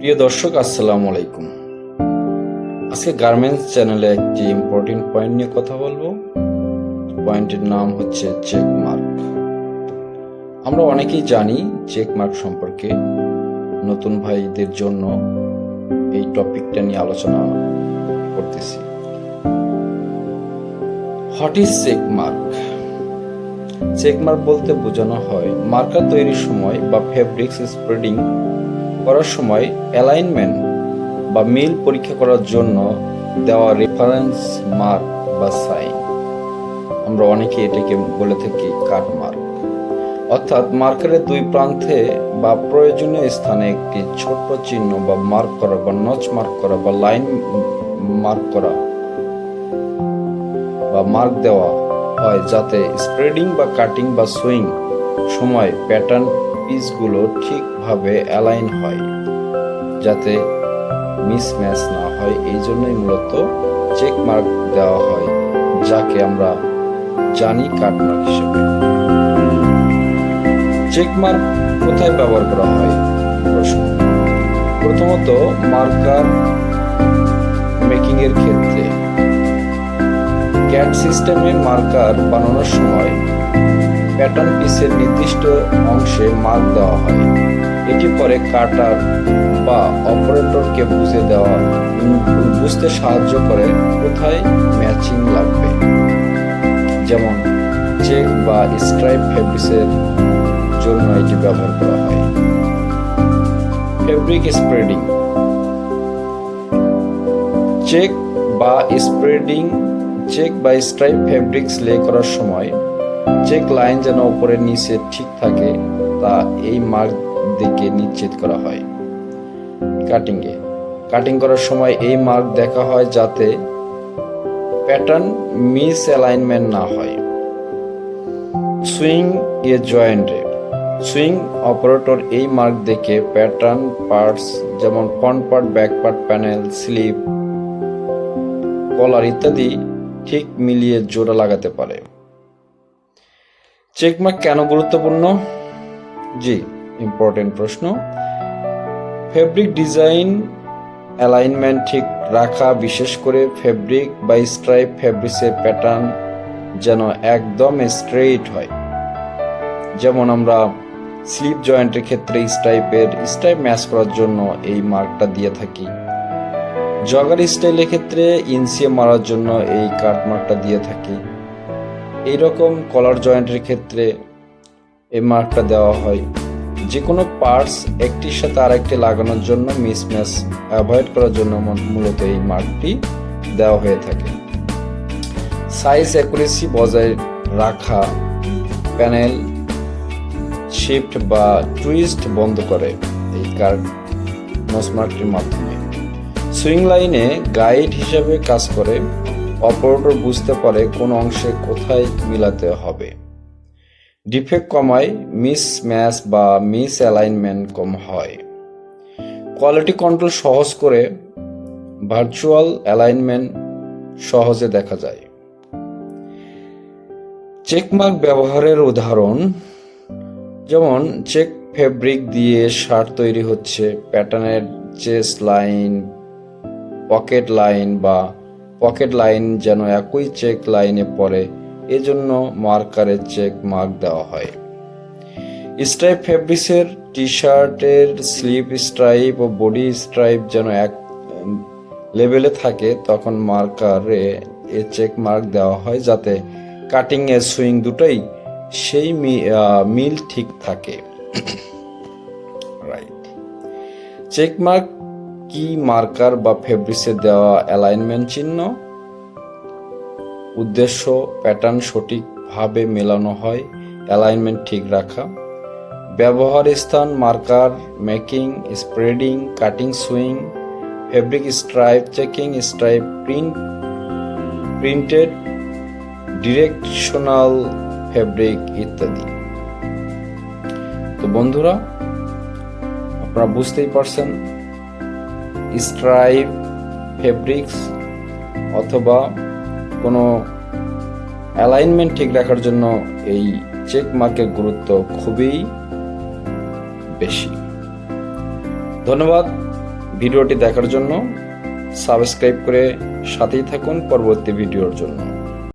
প্রিয় দর্শক, আসসালামু আলাইকুম। আজকে গার্মেন্টস চ্যানেলে একটি ইম্পর্টেন্ট পয়েন্ট নিয়ে কথা বলবো। পয়েন্টের নাম হচ্ছে চেক মার্ক। আমরা অনেকেই জানি চেক মার্ক সম্পর্কে। নতুন ভাইদের জন্য এই টপিকটা নিয়ে আলোচনা করতেছি। What is check mark? Check mark বলতে বোঝানো হয় মার্কার তৈরির সময় বা ফেব্রিক্স স্প্রেডিং করার সময় অ্যালাইনমেন্ট বা মিল পরীক্ষা করার জন্য দেওয়া রেফারেন্স মার্ক বা সাইন। আমরা অনেকে এটাকে বলে থাকি কাট মার্ক। অর্থাৎ মার্কারের দুই প্রান্তে বা প্রয়োজনীয় স্থানে একটি ছোট চিহ্ন বা মার্ক করা বা নচ মার্ক করা বা লাইন মার্ক করা বা মার্ক দেওয়া হয়, যাতে স্প্রেডিং বা কাটিং বা সুইং সময় প্যাটার্ন পিসগুলো ঠিকভাবে অ্যালাইন হয়, যাতে মিসম্যাচ না হয়। এই জন্যই মূলত চেক মার্ক দেওয়া হয়, যাকে আমরা জানি কাট মার্ক হিসেবে। চেক মার্ক কোথায় ব্যবহার করা হয়? প্রথমত মার্কার মেকিং এর ক্ষেত্রে। ক্যাড সিস্টেমে মার্কার বানানোর সময় প্যাটার্ন পিসের নির্দিষ্ট অংশে মার্ক দেওয়া হয়। এটি পরে কাটার বা অপারেটরকে বুঝতে সাহায্য করে কোথায় ম্যাচিং লাগবে। যেমন চেক বা স্ট্রাইপ ফেব্রিক্সের জন্য এটি ব্যবহার করা হয়। Fabric spreading. চেক বা স্ট্রাইপ ফেব্রিক্স লে করার সময় চেক লাইন যেন উপরে নিচে ঠিক থাকে, তা এই মার্ক দিকে নিশ্চিত করা হয়। কাটিং করার সময় এই মার্ক দেখা হয়, যাতে প্যাটার্ন মিস অ্যালাইনমেন্ট না হয়। সুইং এ জয়েন্টে সুইং অপারেটর এই মার্ক দেখে প্যাটার্ন পার্টস যেমন front part, back part, panel, sleeve, collar ইত্যাদি ঠিক মিলিয়ে জোড়া লাগাতে পারে। চেক মার্ক কেন গুরুত্বপূর্ণ? জি, ইম্পর্টেন্ট প্রশ্ন। ফেব্রিক ডিজাইন অ্যালাইনমেন্ট ঠিক রাখা, বিশেষ করে ফেব্রিক বা স্ট্রাইপ ফেব্রিক্সের প্যাটার্ন যেন একদম স্ট্রেইট হয়। যেমন আমরা স্লিভ জয়েন্টের ক্ষেত্রে স্ট্রাইপ ম্যাচ করার জন্য এই মার্কটা দিয়ে থাকি। জগার স্টাইলের ক্ষেত্রে ইনসিয়ে মারার জন্য এই কাট মার্কটা দিয়ে থাকি। এইরকম কলার জয়েন্টের ক্ষেত্রে এই মার্কটা দেওয়া হয়। যে কোনো পার্টস একটির সাথে আরেকটি লাগানোর জন্য মিসম্যাচ অ্যাভয়েড করার জন্য মূলত এই মার্কটি দেওয়া হয়ে থাকে। সাইজ অ্যাকুরেসি বজায় রাখা, প্যানেল শিফট বা টুইস্ট বন্ধ করে এই নচ মার্কটির মাধ্যমে। সুইং লাইনে গাইড হিসেবে কাজ করে, অপারেটর বুঝতে পারে কোন অংশে কোথায় মিলাতে হবে। ডিফেক্ট কমায়, মিসম্যাচ বা মিস অ্যালাইনমেন্ট কম হয়। কোয়ালিটি কন্ট্রোল সহজ করে, ভার্চুয়াল অ্যালাইনমেন্ট সহজে দেখা যায়। চেক মার্ক ব্যবহারের উদাহরণ যেমন চেক ফেব্রিক দিয়ে শার্ট তৈরি হচ্ছে, প্যাটার্নের চেস্ট লাইন, পকেট লাইন যেন একই চেক লাইনে পড়ে, এজন্য মার্কারের চেক মার্ক দেওয়া হয়। স্ট্রাইপ ফেব্রিক্সের টি শার্টের স্লিভ স্ট্রাইপ ও বডি স্ট্রাইপ যেন এক লেভেলে থাকে, তখন মার্কারে এ চেক মার্ক দেওয়া হয়, যাতে কাটিং এর সুইং দুটোই সেই মিল ঠিক থাকে। রাইট। চেক মার্ক কি? মার্কার বা ফেব্রিক্সে দেওয়া অ্যালাইনমেন্ট চিহ্ন। উদ্দেশ্য প্যাটার্ন সঠিকভাবে মেলানো হয়, অ্যালাইনমেন্ট ঠিক রাখা। ব্যবহার স্থান marker making, spreading, cutting, swing, fabric stripe checking, stripe printed, directional fabric ইত্যাদি। তো বন্ধুরা, আপনারা বুঝতেই পারছেন, স্ট্রাইপ ফেব্রিক্স অথবা কোনো অ্যালাইনমেন্ট ঠিক রাখার জন্য এই চেক মার্কের গুরুত্ব খুবই বেশি। ধন্যবাদ। ভিডিওটি দেখার জন্য সাবস্ক্রাইব করে সাথেই থাকুন পরবর্তী ভিডিওর জন্য।